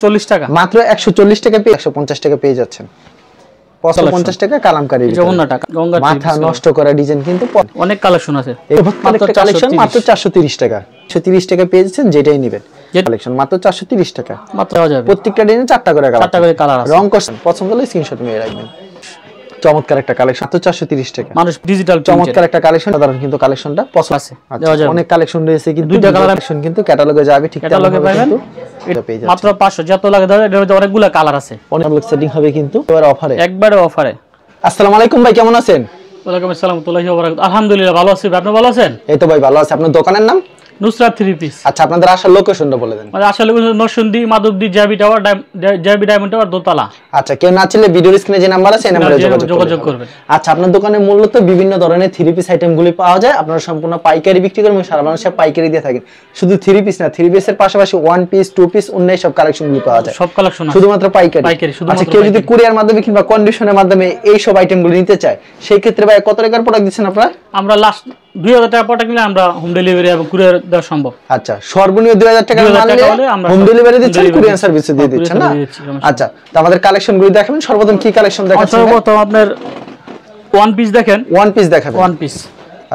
40 টাকা মাত্র 140 টাকা পেয়ে 150 টাকা পেয়ে যাচ্ছেন 550 টাকা কালামকারী মাথা নষ্ট করা ডিজাইন কিন্তু অনেক কালেকশন আছে মাত্র কালেকশন মাত্র 430 টাকা 130 টাকা পেয়ে যাচ্ছেন যেটাই নেবেন কালেকশন মাত্র 430 টাকা মাত্র দেওয়া যাবে প্রত্যেকটা ডিজাইনে 4টা করে কালার আছে রং করছেন পছন্দ হলে স্ক্রিনশট নিয়ে রাখবেন চমৎকার একটা কালেকশন মাত্র 430 টাকা মানুষ ডিজিটাল চমৎকার একটা কালেকশন সাধারণ কিন্তু কালেকশনটা পছন্দ আছে অনেক কালেকশন রয়েছে কিন্তু দুইটা কালেকশন কিন্তু ক্যাটালগে যাবে ঠিক ক্যাটালগে পাবেন এটা পেয়ে যাচ্ছে মাত্র 500 যত লাগে দাও এর মধ্যে অনেকগুলো কালার আছে অনেক সেটিং হবে কিন্তু একবারে অফারে আসসালামু আলাইকুম ভাই কেমন আছেন ওয়ালাইকুম আসসালাম ওয়া বারাকাতুহু আলহামদুলিল্লাহ ভালো আছি আপনি ভালো আছেন এই তো ভাই ভালো আছি আপনার দোকানের নাম নুসরাত থ্রি পিস আচ্ছা আপনাদের আসার লোকেশনটা বলে দেন আমাদের আসার location Narsingdi Madhabdi JB tower JB diamond tower দোতলা আচ্ছা কেউ না চাইলে ভিডিওর স্ক্রিনে যে নাম্বার আছে এই নম্বরে যোগাযোগ করবেন আচ্ছা আপনার দোকানে মূলত বিভিন্ন ধরনের থ্রি পিস আইটেমগুলি পাওয়া যায় আপনারা সম্পূর্ণ পাইকারি বিক্রি করেন এবং সারা বাংলাদেশে পাইকারি দিয়ে থাকেন শুধু থ্রি পিস না থ্রি পিসের পাশাপাশি ওয়ান পিস টু পিস অন্য সব কালেকশনগুলি পাওয়া যায় সব কালেকশন শুধুমাত্র পাইকারি আচ্ছা কেউ যদি কুরিয়ার মাধ্যমে কিংবা কন্ডিশনের মাধ্যমে এই সব আইটেমগুলি নিতে চায় সেই ক্ষেত্রে ভাই কত টাকার প্রোডাক্ট দিচ্ছেন আপনারা আমরা লাস্ট 2000 টাকা প্রোডাক্ট নিলে আমরা হোম ডেলিভারি এবং কুরিয়ার দেওয়া সম্ভব আচ্ছা সর্বনিম্ন 2000 টাকা হলে আমরা হোম ডেলিভারি দিচ্ছি কুরিয়ার সার্ভিস দিয়ে দিচ্ছেন না আচ্ছা তো আমাদের কালেকশনগুলো দেখাবেন সর্বপ্রথম কি কালেকশন দেখাচ্ছেন সর্বপ্রথম আপনার ওয়ান পিস দেখেন ওয়ান পিস দেখাবেন ওয়ান পিস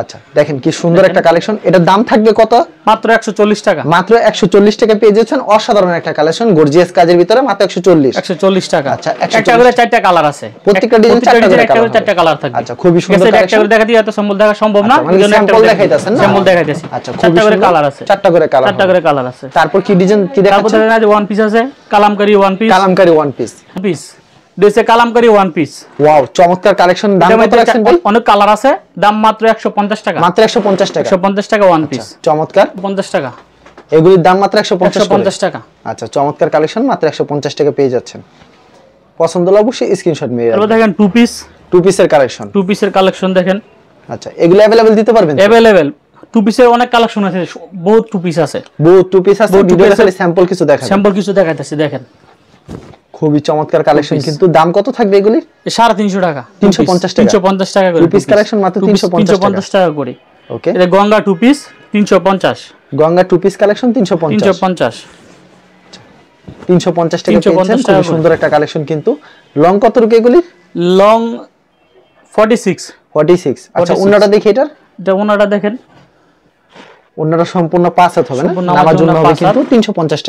আচ্ছা দেখেন কি সুন্দর একটা কালেকশন এটার দাম থাকবে কত মাত্র 140 টাকা মাত্র 140 টাকা পেয়ে যাচ্ছেন অসাধারণ একটা কালেকশন গর্জিয়াস কাজের ভিতরে মাত্র 140 টাকা আচ্ছা একটা করে চারটা কালার আছে প্রত্যেকটা ডিজাইন চারটা কালার থাকবে আচ্ছা খুবই সুন্দর একটা করে দেখাতে এত সম্পূর্ণ দেখা সম্ভব না এজন্য স্যাম্পল দেখাইতাছেন না স্যাম্পল দেখাইতেছি আচ্ছা চারটা করে কালার আছে চারটা করে কালার আছে তারপর কি ডিজাইন কি দেখাচ্ছেন তারপর দেখা ওয়ান পিস আছে কালামকারী ওয়ান পিস দেশে কালামকারী ওয়ান পিস ওয়াও চমৎকার কালেকশন দাম কত রাখছেন ভাই অনেক কালার আছে দাম মাত্র 150 টাকা মাত্র 150 টাকা 150 টাকা ওয়ান পিস চমৎকার 50 টাকা এগুলির দাম মাত্র 150 টাকা আচ্ছা চমৎকার কালেকশন মাত্র 150 টাকা পেয়ে যাচ্ছেন পছন্দ হলে অবশ্যই স্ক্রিনশট নিয়ে রাখবেন দেখেন টু পিসের কালেকশন দেখেন আচ্ছা এগুলো अवेलेबल দিতে পারবেন अवेलेबल টু পিসের অনেক কালেকশন আছে বহুত টু পিস আছে ভিডিওতে খালি স্যাম্পল কিছু দেখাইতেছি দেখেন খুবই চমৎকার কালেকশন কিন্তু দাম কত থাকবে এগুলি 350 টাকা 350 টাকা করে টু পিস কালেকশন মাত্র 350 টাকা করে ওকে এটা Ganga two piece 350 Ganga two piece collection 350 টাকা পেয়েছেন খুব সুন্দর একটা কালেকশন কিন্তু লং কত রুকে এগুলি লং 46 আচ্ছা ওন্নাটা দেখি এটা ওন্নাটা দেখেন ওন্নাটা সম্পূর্ণ পাঁচ হাত হবে না নামার জন্য হবে কিন্তু 350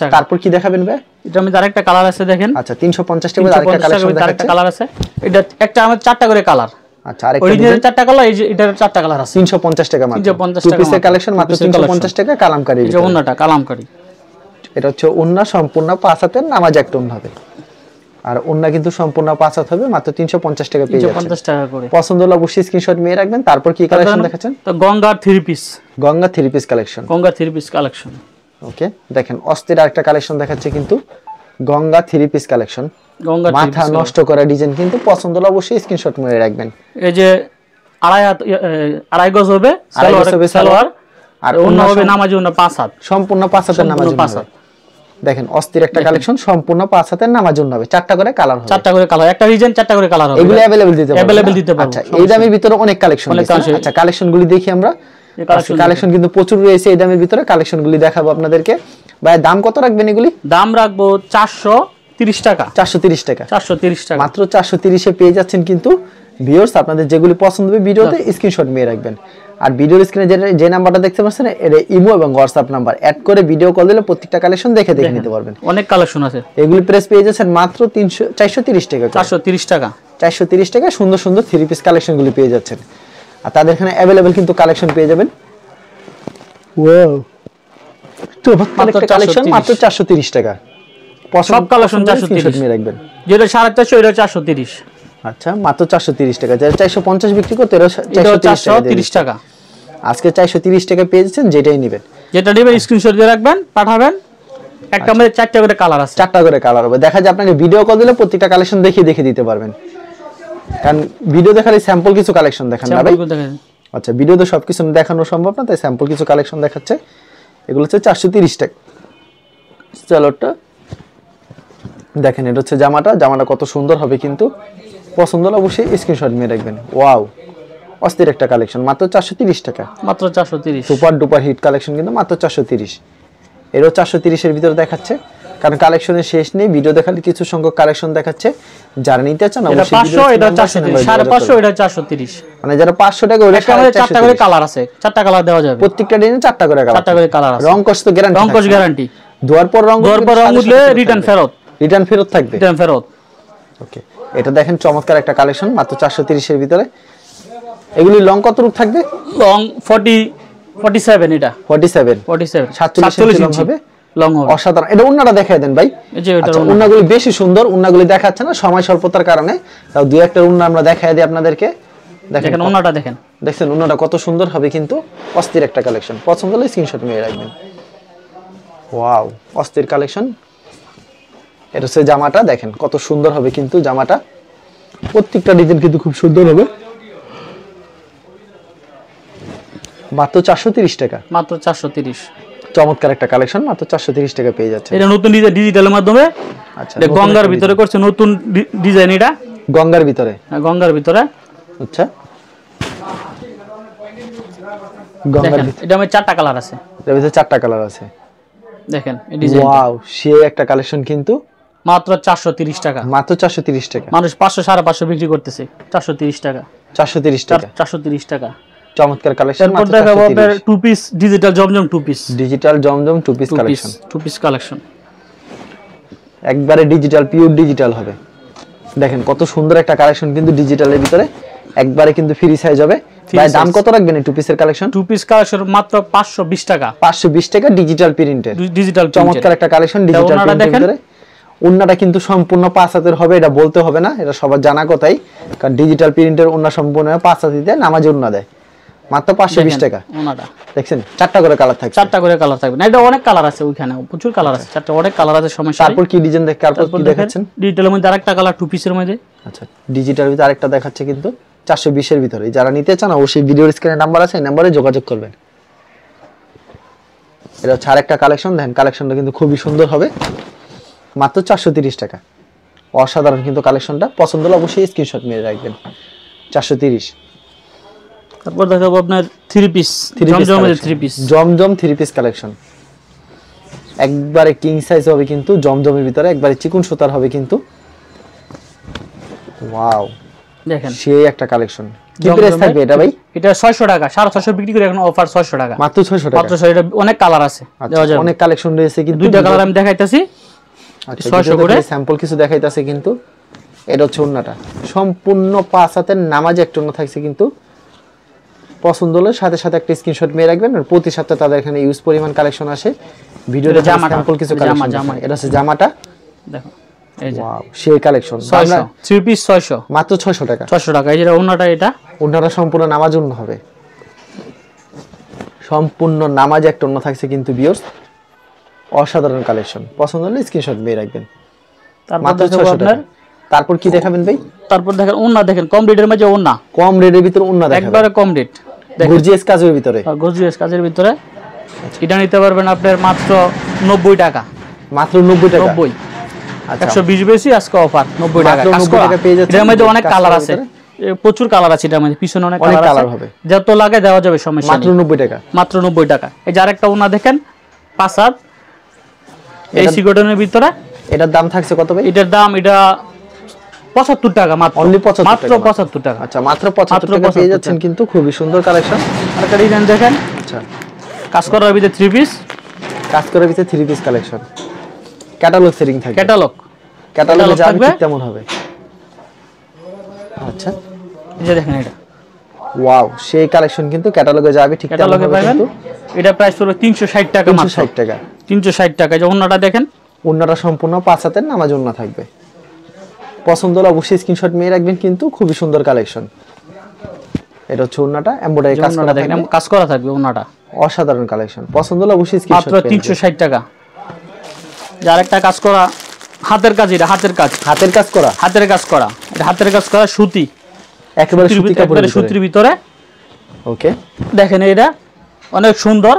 টাকা তারপর কি দেখাবেন ভাই এটা আমি আরেকটা কালার আছে দেখেন আচ্ছা 350 টাকা আরেকটা কালেকশন দেখাচ্ছি আরেকটা কালার আছে এটা একটা আমার চারটা করে কালার আচ্ছা আরেকটা অরিজিনাল চারটা কালার এই যে এটার চারটা কালার আছে 350 টাকা মাত্র 350 টু টাকা পিসের কালেকশন মাত্র 350 টাকা কালামকারী এই যে ওন্নাটা কালামকারী এটা হচ্ছে ওন্না সম্পূর্ণ পাঁচ হাতের নামাজ একটা ওন্না হবে আর ওন্না কিন্তু সম্পূর্ণ পাঁচ হাত হবে মাত্র 350 টাকা পেয়ে যাচ্ছেন 350 টাকা করে পছন্দ হলে অবশ্যই স্ক্রিনশট নিয়ে রাখবেন তারপর কি কালেকশন দেখাচ্ছেন তো গঙ্গা থ্রি পিস কালেকশন ওকে দেখেন অস্থির আরেকটা কালেকশন দেখাচ্ছে কিন্তু গঙ্গা থ্রি পিস কালেকশন মাথা নষ্ট করা ডিজাইন কিন্তু পছন্দ হলে অবশ্যই স্ক্রিনশট নিয়ে রাখবেন এই যে আড়াই গজ হবে সালোয়ার আর ওন্না হবে নামাজি ওন্না পাঁচ হাত সম্পূর্ণ পাঁচ হাতের নামাজি ওন্না দেখেন অস্থির একটা কালেকশন সম্পূর্ণ পাঁচ হাতের নামার জন্য হবে চারটা করে কালার একটা ডিজাইন চারটা করে কালার হবে এগুলো अवेलेबल দিতে পারবেন আচ্ছা এই দামের ভিতরে অনেক কালেকশন আছে আচ্ছা কালেকশনগুলি দেখি আমরা কালেকশন কিন্তু প্রচুর রয়েছে এই দামের ভিতরে কালেকশনগুলি দেখাবো আপনাদেরকে ভাই দাম কত রাখবেন এগুলি দাম রাখবো 430 টাকা মাত্র 430 এ পেয়ে যাচ্ছেন কিন্তু ভিউয়ার্স আপনাদের যেগুলি পছন্দ হবে ভিডিওতে স্ক্রিনশট নিয়ে রাখবেন আর ভিডিওর স্ক্রিনে যে নাম্বারটা দেখতে পাচ্ছেন এটা ইমো এবং হোয়াটসঅ্যাপ নাম্বার অ্যাড করে ভিডিও কল দিলে প্রত্যেকটা কালেকশন দেখে নিতে পারবেন অনেক কালেকশন আছে এগুলি প্রাইস পেয়ে যাচ্ছেন মাত্র 430 টাকা 430 টাকা সুন্দর সুন্দর থ্রি পিস কালেকশনগুলি পেয়ে যাচ্ছেন আর তাদের এখানে अवेलेबल কিন্তু কালেকশন পেয়ে যাবেন ওয়াও তো কালেকশন মাত্র 430 টাকা সব কালেকশন 430 নিয়ে রাখবেন যেটা 450 এটা 430 আচ্ছা মাত্র 430 টাকা যারা 450 বিক্রি করতে 430 টাকা আজকে 430 টাকা পেয়ে যাচ্ছেন যেটাই নেবেন স্ক্রিনশট দিয়ে রাখবেন পাঠাবেন একটা আমাদের চারটা করে কালার আছে চারটা করে কালার হবে দেখা যায় আপনাকে ভিডিও কল দিলে প্রত্যেকটা কালেকশন দেখে দিতে পারবেন কারণ ভিডিও দেখালে স্যাম্পল কিছু কালেকশন দেখান না ভাই আচ্ছা ভিডিওতে সবকিছু দেখানো সম্ভব না তাই স্যাম্পল কিছু কালেকশন দেখাচ্ছে এগুলো হচ্ছে 430 টাকা চলোটা দেখেন এটা হচ্ছে জামাটা কত সুন্দর হবে কিন্তু পছন্দ হলে অবশ্যই স্ক্রিনশট নিয়ে রাখবেন ওয়াও অস্থির একটা কালেকশন মাত্র 430 টাকা সুপার ডুপার হিট কালেকশন কিন্তু মাত্র 430 এরও 430 এর ভিতরে দেখাচ্ছে কারণ কালেকশনের শেষ নেই, ভিডিও দেখালে কিছু সংখ্যক কালেকশন দেখাচ্ছে, যারা নিতে চান অবশ্যই ভিডিও 500 এটা 430 550 এটা 430 মানে যারা 500 টাকা ওটা আমাদের 4টা করে কালার আছে, 4টা কালার দেওয়া যাবে, প্রত্যেকটা ডিজাইনে 4টা করে কালার, 4টা করে কালার আছে, রং কস তো গ্যারান্টি, রং কস গ্যারান্টি, দুয়ার পর রং উঠলে রিটার্ন ফেরত থাকবে, রিটার্ন ফেরত। ওকে, এটা দেখেন চমৎকার একটা কালেকশন মাত্র 430 এর ভিতরে। এগুলি লং কত রূপ থাকবে? লং 47 এটা 47 47 লং হবে, লং হবে অসাধারণ। এটা ওন্নাটা দেখায় দেন ভাই। আচ্ছা, ওন্নাগুলি বেশি সুন্দর, ওন্নাগুলি দেখাচ্ছে না সময় স্বল্পতার কারণে, তাও দুই একটা ওন্না আমরা দেখায় দিই আপনাদেরকে। দেখেন ওন্নাটা দেখেন, দেখছেন ওন্নাটা কত সুন্দর হবে, কিন্তু অস্থির একটা কালেকশন। পছন্দ হলে স্ক্রিনশট নিয়ে রাখবেন। ওয়াও, অস্থির কালেকশন। এটা হচ্ছে জামাটা, দেখেন কত সুন্দর হবে কিন্তু জামাটা, প্রত্যেকটা ডিজাইন কিন্তু খুব সুন্দর হবে। মাত্র 430 টাকা, মাত্র 430। চমৎকার একটা কালেকশন, মাত্র 430 টাকা পেয়ে যাচ্ছে। এটা নতুন ডিজাইন ডিজিটালের মাধ্যমে। আচ্ছা, এটা গঙ্গার ভিতরে করছে নতুন ডিজাইন, এটা গঙ্গার ভিতরে, গঙ্গার ভিতরে। আচ্ছা, গঙ্গার ভিতরে এটা মধ্যে 4টা কালার আছে, এর ভিতরে 4টা কালার আছে। দেখেন এই ডিজাইন, ওয়াও, সে একটা কালেকশন কিন্তু মাত্র 430 টাকা, মাত্র 430 টাকা। মানুষ 500 550 বিক্রি করতেছে, 430 টাকা, 430 টাকা, 430 টাকা। চমৎকার কালেকশন। মাত্র 430। টু পিস ডিজিটাল জমজম টু পিস, ডিজিটাল জমজম two piece collection, two piece collection একবারে ডিজিটাল, পিওর ডিজিটাল হবে। দেখেন কত সুন্দর একটা কালেকশন কিন্তু ডিজিটালের ভিতরে, একবারে কিন্তু ফ্রি সাইজ হবে। ভাই দাম কত রাখবেন এই টু পিসের কালেকশন? টু পিস কালেকশন মাত্র 520 টাকা, 520 টাকা, ডিজিটাল প্রিন্টের, ডিজিটাল চমৎকার একটা কালেকশন ডিজিটাল প্রিন্টের ভিতরে। ওন্নাটা কিন্তু সম্পূর্ণ 5 হাতের হবে, এটা বলতে হবে না, এটা সবার জানা কথাই, কারণ ডিজিটাল প্রিন্টের ওন্না সম্পূর্ণ 5 হাতে দেয়, নামাজে ওন্না দেয়। মাত্র 520 টাকা ওন্নাটা, দেখছেন 4টা করে কালার থাকবে, 4টা করে কালার থাকবে না, এটা অনেক কালার আছে, ওইখানে প্রচুর কালার আছে, 4টা অনেক কালার আছে, সমস্যা। তারপর কি ডিজাইন তারপর কি দেখাচ্ছেন? ডিজিটালের মধ্যে আরেকটা কালার টু পিসের মধ্যে। আচ্ছা, ডিজিটাল ভিতরে আরেকটা দেখাচ্ছে কিন্তু 420 এর ভিতরে। যারা নিতে চান অবশ্যই ভিডিওর স্ক্রিনে নাম্বার আছে, এই নম্বরে যোগাযোগ করবেন। এটা হচ্ছে আরেকটা কালেকশন, দেখেন কালেকশনটা কিন্তু খুবই সুন্দর হবে, মাত্র 430 টাকা। অসাধারণ কিন্তু কালেকশনটা, পছন্দ হলে অবশ্যই স্ক্রিনশট নিয়ে রাখবেন। 430। তারপর দেখাবো আপনার থ্রি পিস, জমজমের থ্রি পিস, জমজম থ্রি পিস কালেকশন, একবারে কিং সাইজ হবে কিন্তু জমজমের ভিতরে, একবারে চিকন সুতার হবে কিন্তু। ওয়াও, দেখেন সেই একটা কালেকশন। কি প্রাইস থাকবে এটা ভাই? এটা 600 টাকা, 650 বিক্রি করে এখন অফার 600 টাকা, মাত্র 600 টাকা, মাত্র 600। এটা অনেক কালার আছে, দেওয়া যাবে, অনেক কালেকশন রয়েছে কিন্তু, দুইটা কালার আমি দেখাইতাছি। আচ্ছা, 600 করে স্যাম্পল কিছু দেখাইতাছে কিন্তু। এটা হচ্ছে ওন্নাটা, সম্পূর্ণ 5 হাতের নামাজে একটা ওন্না থাকছে কিন্তু। পছন্দ হলে সাথে সাথে একটা স্ক্রিনশট মেরে রাখবেন, আর প্রতি সপ্তাহে তাদের এখানে ইউজ পরিমাণ কালেকশন আসে। ভিডিওতে স্যাম্পল কিছু কালেকশন, এটা হচ্ছে জামাটা, দেখো এই যে ওয়াও, সেই কালেকশন 600 থ্রি পিস 600, মাত্র 600 টাকা, 600 টাকা। এই যে ওন্নাটা, এটা ওন্নাটা সম্পূর্ণ নামাজ ওন্না হবে, সম্পূর্ণ নামাজে একটা ওন্না থাকছে কিন্তু ভিউয়ার্স, অসাধারণ কালেকশন। পছন্দ হলে স্ক্রিনশট মেরে রাখবেন, মাত্র 600 টাকা। তারপর কি দেখাবেন ভাই? তারপর দেখেন ওন্না, দেখেন কম রেটের মধ্যে ওন্না, কম রেটের ভিতরে ওন্না দেখাবেন, একবারে কম রেট, গর্জিয়াস কাজের ভিতরে, গর্জিয়াস কাজের ভিতরে। এটা নিতে পারবেন আপনার মাত্র 90 টাকা, মাত্র 90 টাকা, 90। আচ্ছা, 120 বেশি আজকে অফার 90 টাকা, 90 টাকা পেয়ে যাচ্ছে। এর মধ্যে অনেক কালার আছে, প্রচুর কালার আছে, এটার মধ্যে পিছনে অনেক কালার হবে, যত লাগে দেওয়া যাবে, সমস্যা নেই। মাত্র 90 টাকা, মাত্র 90 টাকা। এই যে আরেকটা ওন্না দেখেন 5 হাত, এই সিগোডনের ভিতরে। এটার দাম থাকছে কত ভাই? এটার দাম এটা 75 টাকা, মাত্র অনলি 75 টাকা। আচ্ছা, মাত্র 75 টাকা পেয়ে যাচ্ছেন কিন্তু, খুবই সুন্দর কালেকশন। আরেকটা ডিজাইন দেখেন, আচ্ছা কাজ করার ভিতরে থ্রি পিস, কাজ করার ভিতরে three piece collection, catalogue setting থাকবে, ক্যাটালগে যাবে ঠিক তেমন হবে। আচ্ছা, এই যে দেখেন এটা, ওয়াও, সেই কালেকশন কিন্তু ক্যাটালগে যাবে ঠিক তেমন হবে কিন্তু। এটা প্রাইস পড়বে 360 টাকা, মাত্র 360 টাকা, 360 টাকা। যে ওন্নাটা দেখেন, ওন্নাটা সম্পূর্ণ 5 হাতের নামাজ ওন্না থাকবে। পছন্দ হলে অবশ্যই স্ক্রিনশট নিয়ে রাখবেন কিন্তু, খুবই সুন্দর কালেকশন। এটা হচ্ছে ওন্নাটা, এমব্রয়ডারি কাজ করা থাকবে, কাজ করা থাকবে ওন্নাটা, অসাধারণ কালেকশন। পছন্দ হলে অবশ্যই স্ক্রিনশট, মাত্র 360 টাকা। যার একটা কাজ করা হাতের কাজ, এটা হাতের কাজ, হাতের কাজ করা, হাতের কাজ করা, এটা হাতের কাজ করা সুতি, একেবারে সুতি কাপড়ের, সুতির ভিতরে। ওকে, দেখেন এটা অনেক সুন্দর।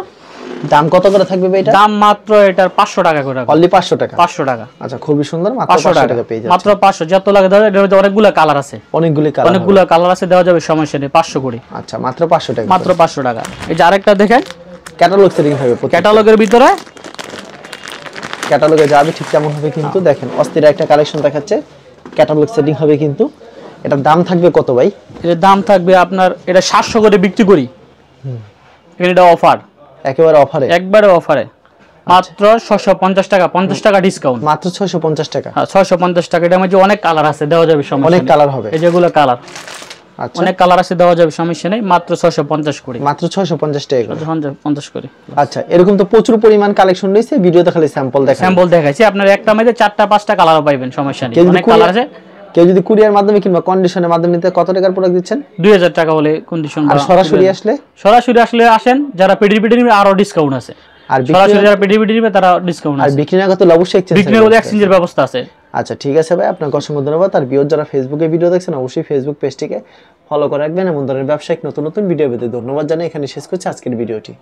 দাম কত করে থাকবে ভাই এটা? দাম মাত্র এটার 500 টাকা করে, অনলি 500 টাকা, 500 টাকা। আচ্ছা, খুবই সুন্দর, মাত্র 500 টাকা পেয়ে যাচ্ছে, মাত্র 500। যত লাগে দাও, এর মধ্যে অনেকগুলো কালার আছে, অনেকগুলো কালার আছে, দেওয়া যাবে, সমস্যা নেই, 500 করে। আচ্ছা, মাত্র 500 টাকা, মাত্র 500 টাকা। এই যে আরেকটা দেখেন, ক্যাটালগ সেটিং হবে, ক্যাটালগের ভিতরে ক্যাটালগে যাবে ঠিক তেমন হবে কিন্তু দেখেন অস্থির একটা কালেকশন দেখাচ্ছে ক্যাটালগ সেটিং হবে কিন্তু এটার দাম থাকবে কত ভাই এর দাম থাকবে আপনার এটা 700 করে বিক্রি করি এটা অফার একেবারে অফারে একবারে অফারে মাত্র 650 টাকা 50 টাকা ডিসকাউন্ট মাত্র 650 টাকা হ্যাঁ 650 টাকা এটার মধ্যে অনেক কালার আছে দেওয়া যাবে সমস্যা অনেক কালার হবে এই যেগুলো কালার আচ্ছা অনেক কালার আছে দেওয়া যাবে সমস্যা নেই মাত্র 650 করে মাত্র 650 টাকা 650 করে আচ্ছা এরকম তো প্রচুর পরিমাণ কালেকশন রয়েছে ভিডিওতে খালি স্যাম্পল দেখাইছি আপনার একটা মধ্যে 4টা 5টা কালার পাবেন সমস্যা নেই অনেক কালার আছে কেউ যদি কুরিয়ার মাধ্যমে কিংবা কন্ডিশনের মাধ্যমে নিতে কত টাকার প্রোডাক্ট দিচ্ছেন 2000 টাকা হলে কন্ডিশন আর সরাসরি আসলে আসেন যারা পিডি নিবে আরো ডিসকাউন্ট আছে আর সরাসরি যারা পিডি নিবে তারা ডিসকাউন্ট আছে আর বিক্রি না করতে অবশ্যই এক্সচেঞ্জের ব্যবস্থা আছে আচ্ছা ঠিক আছে ভাই আপনাকে অসংখ্য ধন্যবাদ আর ভিউয়ার যারা ফেসবুকে ভিডিও দেখছেন অবশ্যই ফেসবুক পেজটিকে ফলো করে রাখবেন এমন ধরনের ব্যবসায়িক নতুন নতুন ভিডিও পেতে ধন্যবাদ জানাই এখানে শেষ করছি আজকের ভিডিওটি